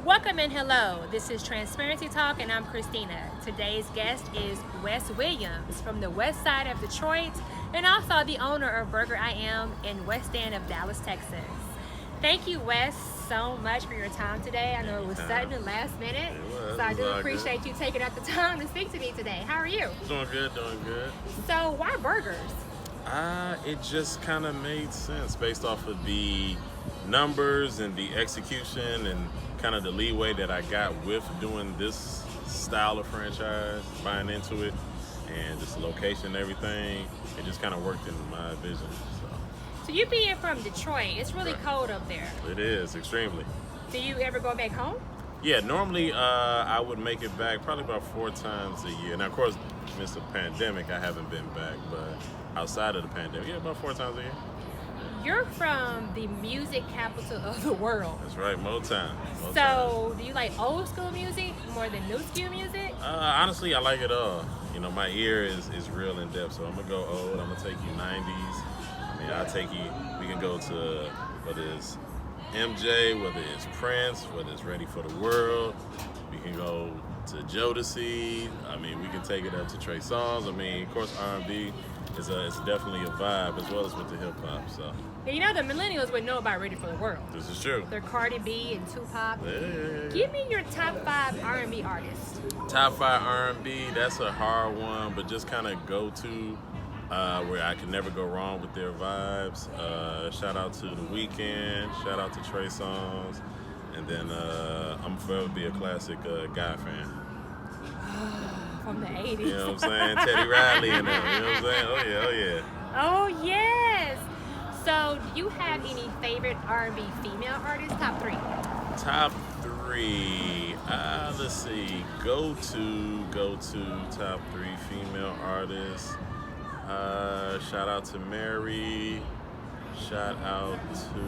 Welcome and hello. This is Transparency Talk, and I'm Christina. Today's guest is Wes Williams from the west side of Detroit and also the owner of BurgerIM in West End of Dallas, Texas. Thank you, Wes, so much for your time today. I know it was sudden and last minute, so I do appreciate you taking out the time to speak to me today. How are you? Doing good, doing good. So, why burgers? It just kind of made sense based off of the numbers and the execution and kind of the leeway that I got with doing this style of franchise, buying into it, and just the location and everything. It just kind of worked in my vision. So you being from Detroit, it's really cold up there. It is, extremely. Do you ever go back home? Yeah, normally I would make it back probably about 4 times a year. Now, of course, since the pandemic, I haven't been back, but outside of the pandemic, yeah, about 4 times a year. You're from the music capital of the world. That's right, Motown. So, do you like old school music more than new school music? Honestly, I like it all. You know, my ear is real in depth, so I'm gonna go old. I'm gonna take you 90s. I mean, I'll take you. We can go to whether it's MJ, whether it's Prince, whether it's Ready for the World. We can go to Jodeci. I mean, we can take it up to Trey Songz. I mean, of course, R&B is it's definitely a vibe as well as with the hip hop. So. Yeah, you know, the millennials would know about Ready for the World. This is true. They're Cardi B and Tupac. Yeah. Give me your top 5 R&B artists. Top 5 R&B. That's a hard one, but just kind of go to. Where I can never go wrong with their vibes. Shout out to The Weeknd, shout out to Trey Songz, and then I'm forever be a classic Guy fan. From the 80s. You know what I'm saying? Teddy Riley and them, you know what I'm saying? Oh yeah, oh yeah. Oh yes! So, do you have any favorite R&B female artists? Top 3. Top 3, let's see, go to top 3 female artists. Shout out to Mary. Shout out to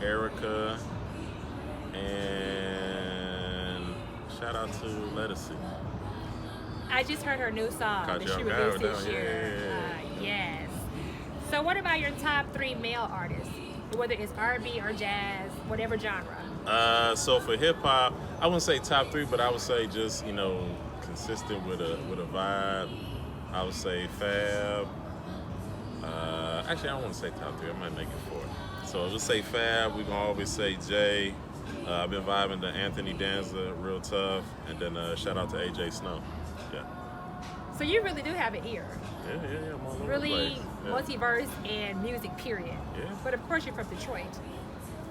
Erica. And shout out to Lettucey. I just heard her new song that she released this year. Yes. So what about your top 3 male artists? Whether it's R&B or jazz, whatever genre. So for hip hop, I wouldn't say top 3, but I would say just, you know, consistent with a vibe. I would say Fab. Actually, I don't want to say top 3. I might make it 4. So let's say Fab. We can always say Jay. I've been vibing to Anthony Danza, real tough, and then shout out to AJ Snow. Yeah. So you really do have an ear. Yeah. I'm all over Really the place. Yeah. multiverse and music, period. Yeah. But of course, you're from Detroit. So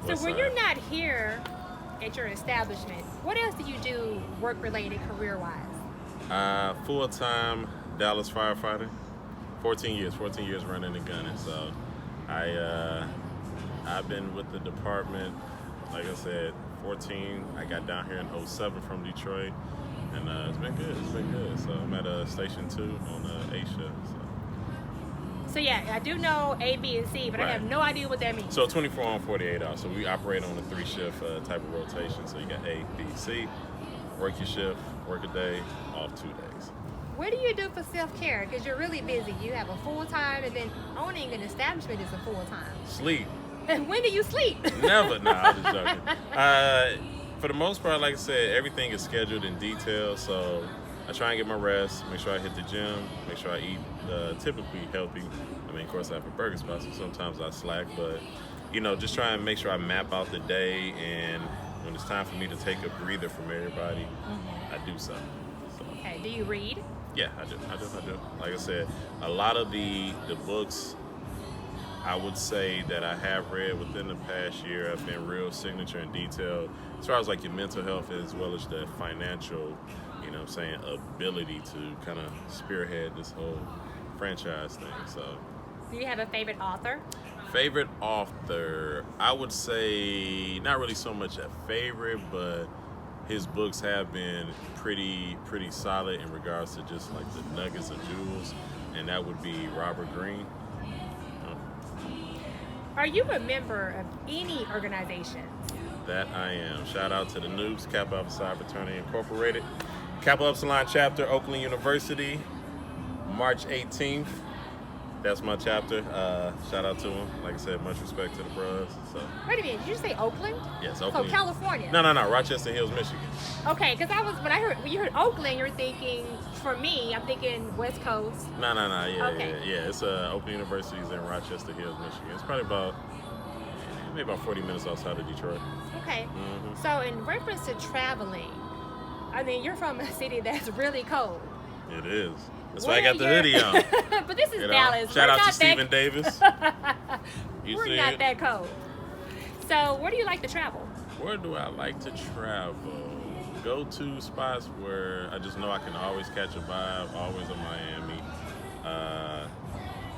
West when side. you're not here at your establishment, what else do you do work-related, career-wise? Full-time Dallas firefighter. 14 years running and gunning. So I've been with the department, like I said, 14. I got down here in 07 from Detroit, and it's been good. So I'm at Station 2 on A shift. So yeah, I do know A, B, and C, but I have no idea what that means. So 24 on 48 hours. So we operate on a 3-shift type of rotation. So you got A, B, C. Work your shift, work a day, off 2 days. What do you do for self-care? Because you're really busy. You have a full-time, and then owning an establishment is a full-time. Sleep. And when do you sleep? Never. Nah, I'm just joking. For the most part, like I said, everything is scheduled in detail. So I try and get my rest, make sure I hit the gym, make sure I eat typically healthy. I mean, of course, I have a burger spot, so sometimes I slack. But, you know, just try and make sure I map out the day. And when it's time for me to take a breather from everybody, I do so. Okay, do you read? Yeah, I do. Like I said, a lot of the books I would say that I have read within the past year have been real signature and detailed as far as like your mental health as well as the financial, you know what I'm saying, ability to kind of spearhead this whole franchise thing. So, Do you have a favorite author? favorite author, I would say not really so much a favorite, but his books have been pretty solid in regards to just like the nuggets of jewels, and that would be Robert Greene. Are you a member of any organization? That I am. Shout out to the Noobs, Kappa Alpha Psi Fraternity Incorporated, Kappa Epsilon Chapter, Oakland University, March 18th. That's my chapter. Shout out to him. Like I said, much respect to the bros. So Wait a minute, did you say Oakland? yes, So Oakland. California. No, Rochester Hills, Michigan. Okay, because when you heard Oakland, you're thinking, for me, I'm thinking West Coast. No. Yeah, Okay. yeah. It's Oakland University is in Rochester Hills, Michigan. It's probably maybe about 40 minutes outside of Detroit. Okay. Mm-hmm. So in reference to traveling, I mean, you're from a city that's really cold. It is. That's What why I got are the your- hoodie on. But this is You know? Dallas. Shout We're out to not Stephen Davis. You We're see not it? that cold. So where do you like to travel? Where do I like to travel? Go to spots where I just know I can always catch a vibe. Always in Miami,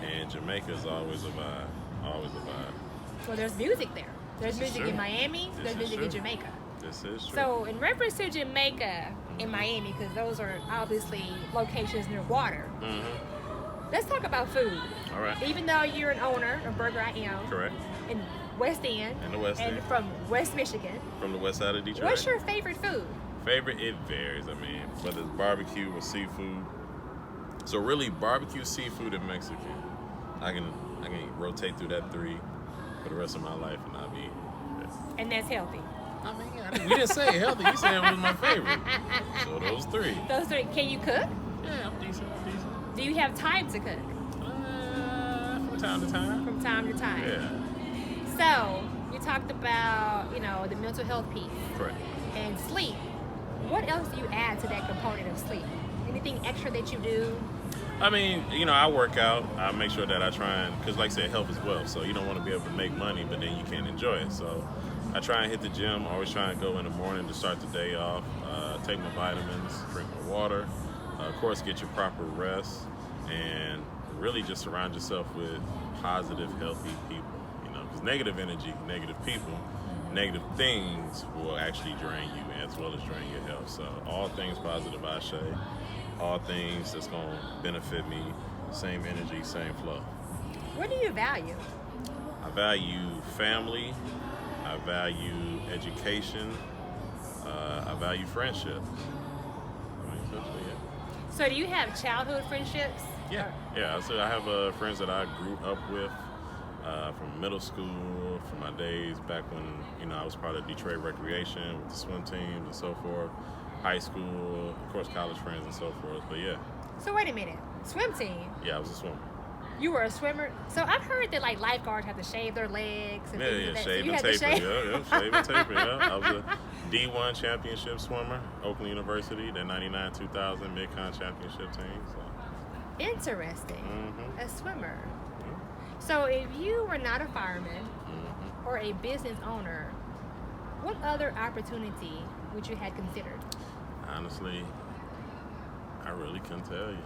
and Jamaica is always a vibe. Always a vibe. Well, there's music there. There's This is music true. in Miami. This There's is music in true. Jamaica. This is true. So in reference to Jamaica and Miami, because those are obviously locations near water, Mm-hmm. let's talk about food. All right. Even though you're an owner of BurgerIM Correct. in West End In the West and End. from West Michigan, From the west side of Detroit. what's your favorite food? Favorite? It varies. I mean, whether it's barbecue or seafood. So really, barbecue, seafood, and Mexican. I can rotate through that three for the rest of my life, and I'll be. And that's healthy. I mean, we didn't say healthy. You said it was my favorite. So those three. Those three. Can you cook? Yeah, I'm decent. Do you have time to cook From time to time. from time to time? Yeah. So you talked about, the mental health piece Correct. and sleep. What else do you add to that component of sleep? Anything extra that you do? I mean, I work out. I make sure that I try and, because like I said, health is wealth. So you don't want to be able to make money, but then you can't enjoy it. So I try and hit the gym. Always try and go in the morning to start the day off. Take my vitamins, drink my water. Of course, get your proper rest, and really just surround yourself with positive, healthy people. Because negative energy, negative people, negative things will actually drain you as well as drain your health. So all things positive, I say. All things that's going to benefit me. Same energy, same flow. What do you value? I value family. I value education. I value friendship. I mean, essentially, yeah. So do you have childhood friendships? Yeah. So I have friends that I grew up with from middle school, from my days back when I was part of Detroit Recreation with the swim teams and so forth. High school, of course, college friends and so forth. But yeah, So wait a minute. Swim team. yeah, I was a swimmer. You were a swimmer. So I've heard that like lifeguards have to shave their legs and things like that. So Shave you and had to taper. shave? Shave and taper. Yeah, I was a D1 championship swimmer, Oakland University, the 99-2000 Mid-Con championship team. So. Interesting. Mm-hmm. A swimmer. So if you were not a fireman Mm-hmm. or a business owner, what other opportunity would you have considered? Honestly, I really couldn't tell you.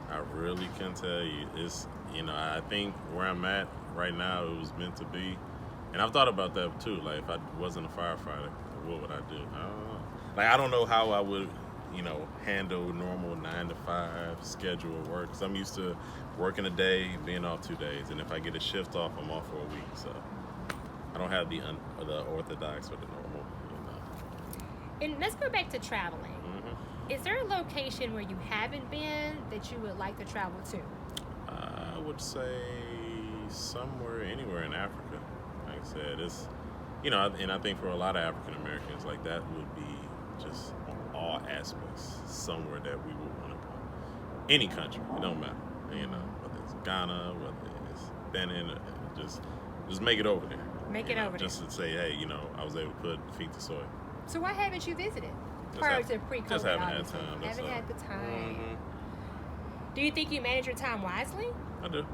I really can't tell you. It's, I think where I'm at right now, it was meant to be. And I've thought about that too. Like, if I wasn't a firefighter, what would I do? I don't know. Like, I don't know how I would, handle normal 9-to-5 schedule of work. Because I'm used to working a day, being off 2 days. And if I get a shift off, I'm off for a week. So I don't have the orthodox or the normal, And let's go back to traveling. Mm-hmm. Is there a location where you haven't been that you would like to travel to? I would say anywhere in Africa. Like I said, it's, and I think for a lot of African Americans, like that would be just on all aspects somewhere that we would want to go. Any country, it don't matter. Whether it's Ghana, whether it's Benin, just make it over there. Make it over there. Just to say, hey, I was able to put feet to soil. So why haven't you visited? Just Prior have- to pre-COVID, just haven't had obviously. time, that's Haven't all. had the time. Mm-hmm. Do you think you manage your time wisely? I do.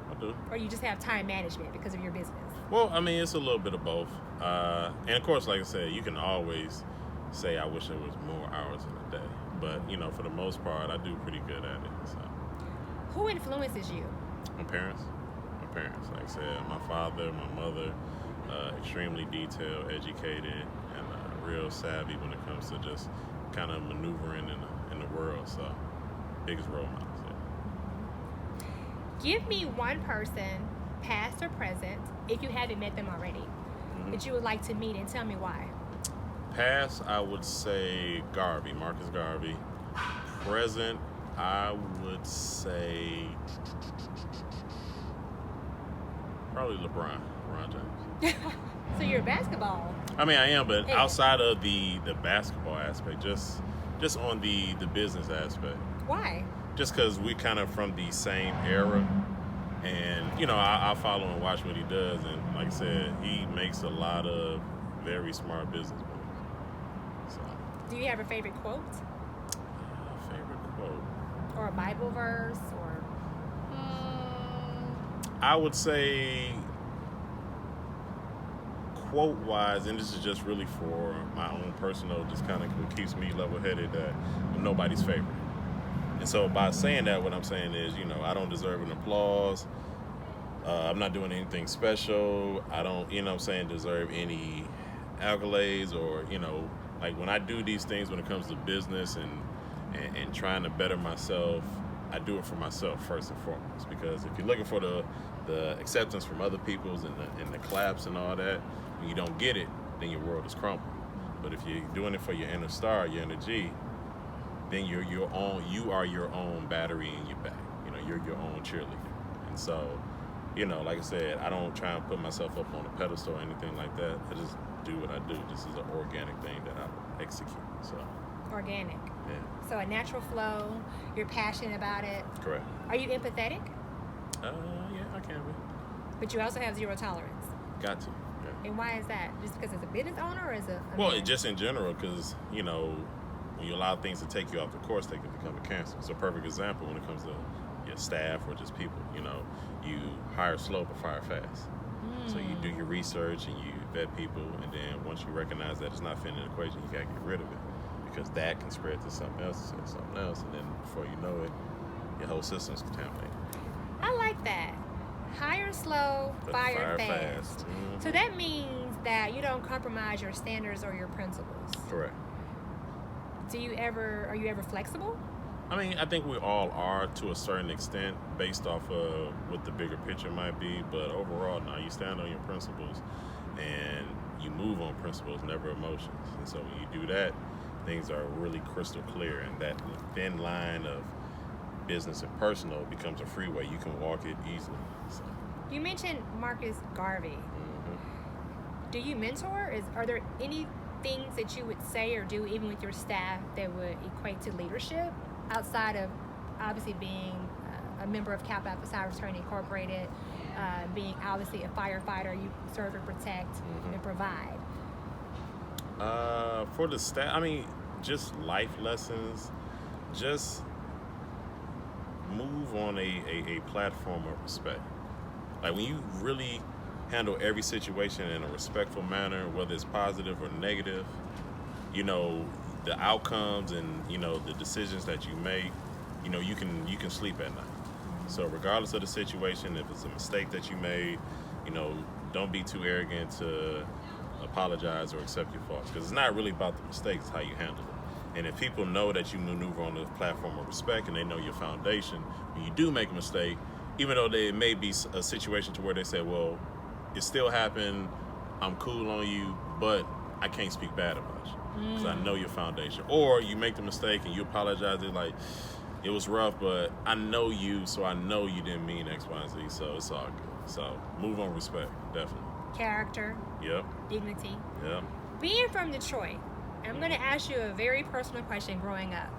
Or you just have time management because of your business? Well, I mean, it's a little bit of both. And of course, like I said, you can always say, I wish there was more hours in a day. But, for the most part, I do pretty good at it. So, Who influences you? my parents. Like I said, my father, my mother, extremely detailed, educated, and real savvy when it comes to just kind of maneuvering in the world. So, biggest role models. Yeah. Give me one person, past or present, if you haven't met them already, that you would like to meet and tell me why. Past, I would say Marcus Garvey. Present, I would say Probably LeBron James. So you're basketball. I mean, I am, but Hey. outside of the basketball aspect, just on the business aspect. Why? Just because we kind of from the same era, and I follow and watch what he does, and like I said, he makes a lot of very smart business moves. So, Do you have a favorite quote favorite quote? or a Bible verse or? I would say, quote wise, and this is just really for my own personal, just kind of what keeps me level headed, that I'm nobody's favorite. And so by saying that, what I'm saying is, I don't deserve an applause. I'm not doing anything special. I don't, deserve any accolades or, like when I do these things when it comes to business and trying to better myself, I do it for myself first and foremost. Because if you're looking for the acceptance from other people's and the claps and all that, when you don't get it, then your world is crumbled. But if you're doing it for your inner star, your inner G, then you are your own battery in your back. You're your own cheerleader. And so, like I said, I don't try and put myself up on a pedestal or anything like that. I just do what I do. This is an organic thing that I execute. So Organic. yeah, So a natural flow. You're passionate about it. correct. Are you empathetic? Yeah, I can be. But you also have zero tolerance. Got to. Yeah. And why is that? Just because as a business owner or as a Well, man? just in general, because when you allow things to take you off the course, they can become a cancer. It's a perfect example when it comes to your staff or just people. You hire slow but fire fast. So you do your research and you vet people, and then once you recognize that it's not fitting the equation, you gotta get rid of it, because that can spread to something else, and then before you know it, your whole system's contaminated. I like that. Hire slow, But fire fast. Mhm. So that means that you don't compromise your standards or your principles. Correct. Are you ever flexible? I mean, I think we all are to a certain extent, based off of what the bigger picture might be. But overall, now you stand on your principles, and you move on principles, never emotions. And so when you do that, things are really crystal clear, and that thin line of business and personal becomes a freeway. You can walk it easily. So, You mentioned Marcus Garvey. mhm. Do you mentor? Are there any things that you would say or do even with your staff that would equate to leadership outside of obviously being a member of Kappa Alpha Psi Fraternity Incorporated, being obviously a firefighter? You serve and protect and provide. For the staff, I mean, just life lessons. Just move on a platform of respect. Like when you really handle every situation in a respectful manner, whether it's positive or negative, the outcomes and the decisions that you make, you can sleep at night. So regardless of the situation, if it's a mistake that you made, don't be too arrogant to apologize or accept your faults, because it's not really about the mistakes, it's how you handle it. And if people know that you maneuver on the platform of respect and they know your foundation, when you do make a mistake, even though there may be a situation to where they say, well, it still happened, I'm cool on you, but I can't speak bad about you because I know your foundation. Or you make the mistake and you apologize, it's like, it was rough, but I know you, so I know you didn't mean X, Y, and Z, so it's all good. So move on respect, definitely. Character, Yep, dignity. yep. Being from Detroit, I'm going to ask you a very personal question growing up.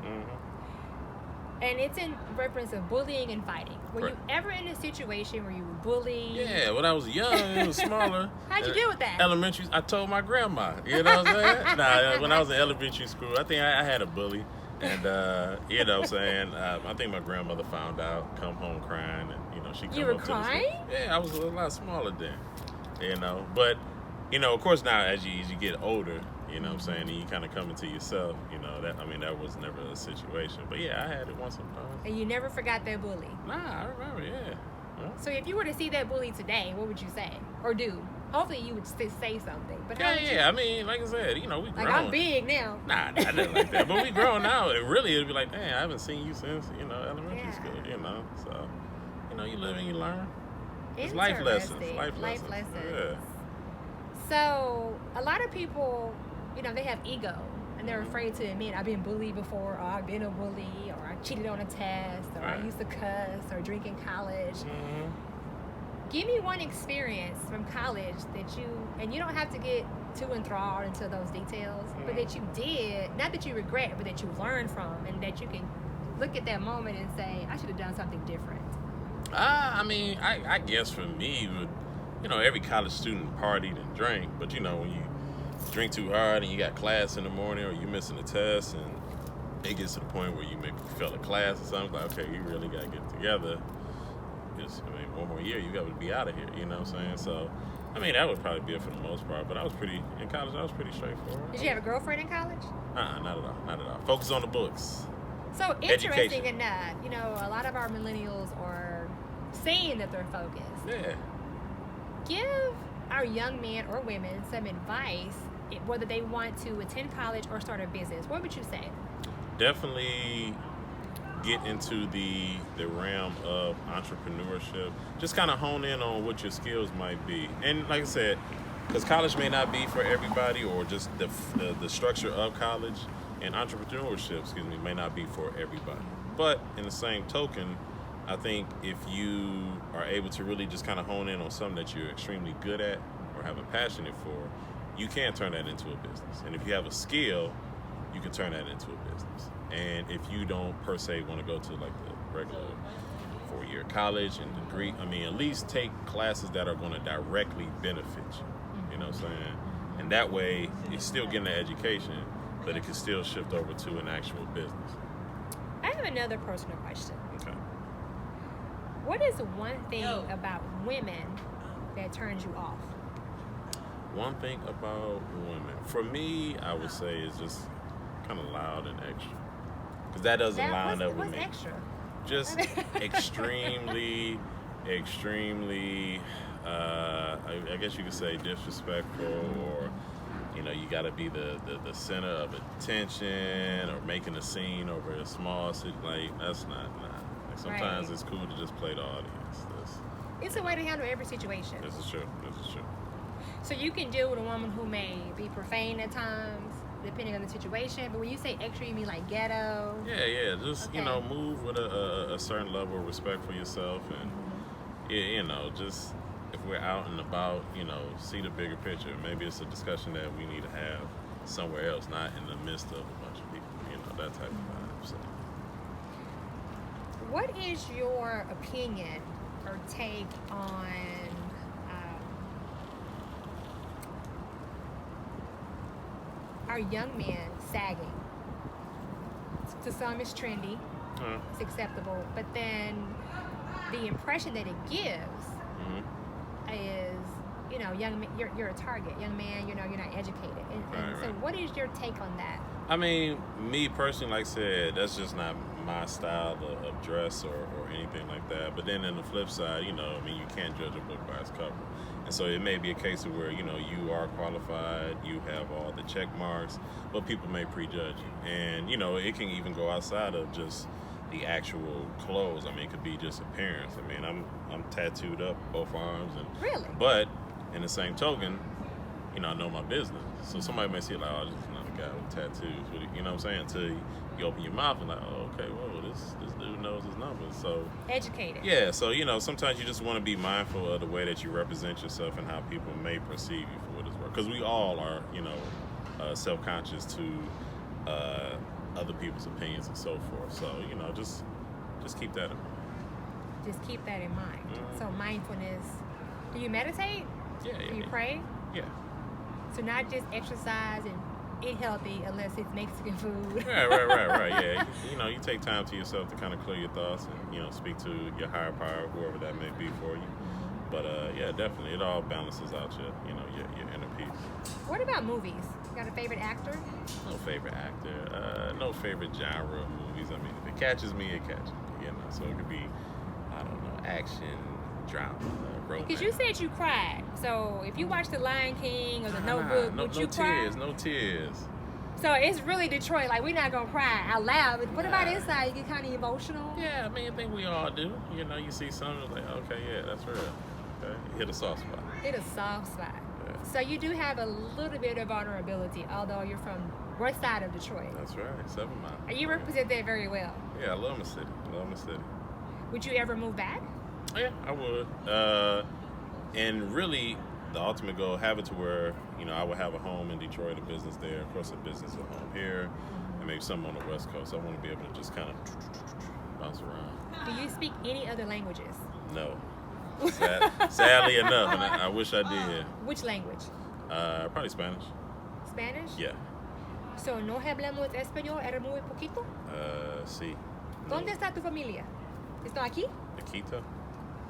And it's in reference of bullying and fighting. Were you ever in a situation where you were bullied? Yeah, when I was young, it was smaller. How'd you deal with that? Elementary, I told my grandma. You know what I'm saying? Nah, when I was in elementary school, I think I had a bully. And, you know what I'm saying? I think my grandmother found out, come home crying, and, she come You were up to the crying? Yeah, I was a lot smaller then, But, of course, now as you get older, you know what I'm saying, and you kind of come into yourself, that was never a situation. But, yeah, I had it once upon a time. And you never forgot that bully? Nah, I remember, yeah. So if you were to see that bully today, what would you say? Or do? Hopefully you would say something. But how would you? I mean, like I said, we grown. Like, I'm big now. Nah, nothing like that. But we grown now. It'd be like, dang, I haven't seen you since, elementary school, So, you live and you learn. It's life lessons. Life lessons. Yeah. So, a lot of people, they have ego. And they're afraid to admit, I've been bullied before, or I've been a bully, or I cheated on a test, or I used to cuss, or drink in college. Give me one experience from college that and you don't have to get too enthralled into those details, but that you did, not that you regret, but that you learned from, and that you can look at that moment and say, I should have done something different. I mean, I guess for me, every college student partied and drank, but when you drink too hard and you got class in the morning or you're missing a test and it gets to the point where you maybe fail a class or something, like, okay, you really got to get together. Because, one more year, you got to be out of here, you know what I'm saying? So, that would probably be it for the most part, but in college, I was pretty straightforward. Did you have a girlfriend in college? Not at all. Focus on the books. So, interesting enough, a lot of our millennials are saying that they're focused. Yeah. Give our young men or women some advice, whether they want to attend college or start a business. What would you say? Definitely get into the realm of entrepreneurship. Just kind of hone in on what your skills might be. And like I said, because college may not be for everybody, or just the structure of college and entrepreneurship, may not be for everybody. But in the same token, I think if you are able to really just kind of hone in on something that you're extremely good at or have a passion for, you can turn that into a business. And if you have a skill, you can turn that into a business. And if you don't per se want to go to like the regular 4-year college and degree, at least take classes that are going to directly benefit you. You know what I'm saying? And that way, you're still getting an education, but it can still shift over to an actual business. I have another personal question. Okay. What is one thing about women that turns you off? One thing about women, for me, I would say is just kind of loud and extra. Because that doesn't line up with me. What's extra? Just extremely, I guess you could say disrespectful, or you got to be the center of attention, or making a scene over a small city. Like, that's not. Like, sometimes it's cool to just play the audience. It's a way to handle every situation. This is true. So you can deal with a woman who may be profane at times, depending on the situation. But when you say extra, you mean like ghetto? Yeah. Just move with a certain level of respect for yourself, and just if we're out and about, see the bigger picture. Maybe it's a discussion that we need to have somewhere else, not in the midst of a bunch of people. That type of vibe. So. What is your opinion or take on our young men sagging? To some, it's trendy, it's acceptable, but then the impression that it gives is, young man, you're a target. Young man, you're not educated. And so what is your take on that? Me personally, like I said, that's just not my style of dress or anything like that. But then on the flip side, you can't judge a book by its cover. And so it may be a case of where, you are qualified, you have all the check marks, but people may prejudge you. And, it can even go outside of just the actual clothes. It could be just appearance. I'm tattooed up both arms. Really? But in the same token, I know my business. So somebody may see like, oh, this is another guy with tattoos. You know what I'm saying? Until you open your mouth and like, oh, okay, whoa, this dude knows his numbers. So educated. Yeah, so sometimes you just want to be mindful of the way that you represent yourself and how people may perceive you for what it's worth. Because we all are, self-conscious to other people's opinions and so forth. So just keep that in mind. Just keep that in mind. So mindfulness. Do you meditate? Yeah. Do you pray? Yeah. So not just exercise and eat healthy unless it's Mexican food. Right. Yeah. You take time to yourself to kind of clear your thoughts and, speak to your higher power, whoever that may be for you. But yeah, definitely. It all balances out your inner peace. What about movies? You got a favorite actor? No favorite actor. No favorite genre of movies. If it catches me, it catches me. So it could be, I don't know, action, drama, romance. Because you said you cried. So if you watch The Lion King or The Notebook, would you cry? No tears. So it's really Detroit. Like, we're not going to cry out loud. But what about inside? You get kind of emotional? Yeah, I think we all do. You see something like, okay, yeah, that's real. Okay, hit a soft spot. Hit a soft spot. Yeah. So you do have a little bit of vulnerability, although you're from west side of Detroit. That's right, 7 miles. And you represent that very well. Yeah, I love my city. Would you ever move back? Yeah, I would. And really, the ultimate goal, have it to where, I would have a home in Detroit, a business there, of course, a business at home here, and maybe something on the West Coast. I want to be able to just kind of bounce around. Do you speak any other languages? No. Sadly enough, and I wish I did. Which language? Probably Spanish. Spanish? Yeah. So, ¿no hablamos español? ¿Era muy poquito? Sí. ¿Dónde está tu familia? ¿Está aquí? Quito?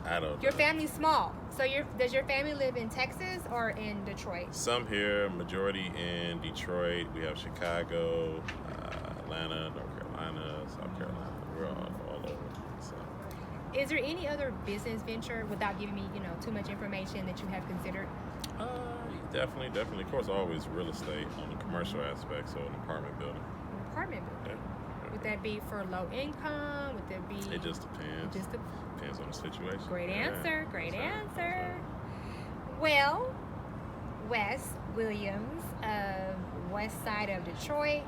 I don't know. Your family's small. So does your family live in Texas or in Detroit? Some here, majority in Detroit. We have Chicago, Atlanta, North Carolina, South Carolina. We're all over. So. Is there any other business venture, without giving me, too much information, that you have considered? Definitely. Of course, always real estate on the commercial aspect, so an apartment building. An apartment building. Yeah. Would that be for low income? Would that be? It just depends. Depends on the situation. Great answer. Yeah. Great That's answer. right. Well, Wes Williams of West Side of Detroit,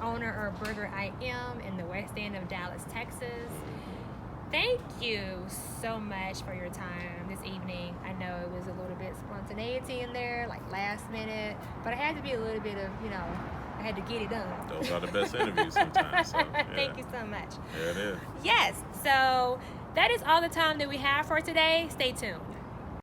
owner of BurgerIM in the West End of Dallas, Texas. Thank you so much for your time this evening. I know it was a little bit spontaneity in there, like last minute, but it had to be a little bit of, I had to get it done. Those are the best interviews sometimes. So, yeah. Thank you so much. There it is. Yes, so that is all the time that we have for today. Stay tuned.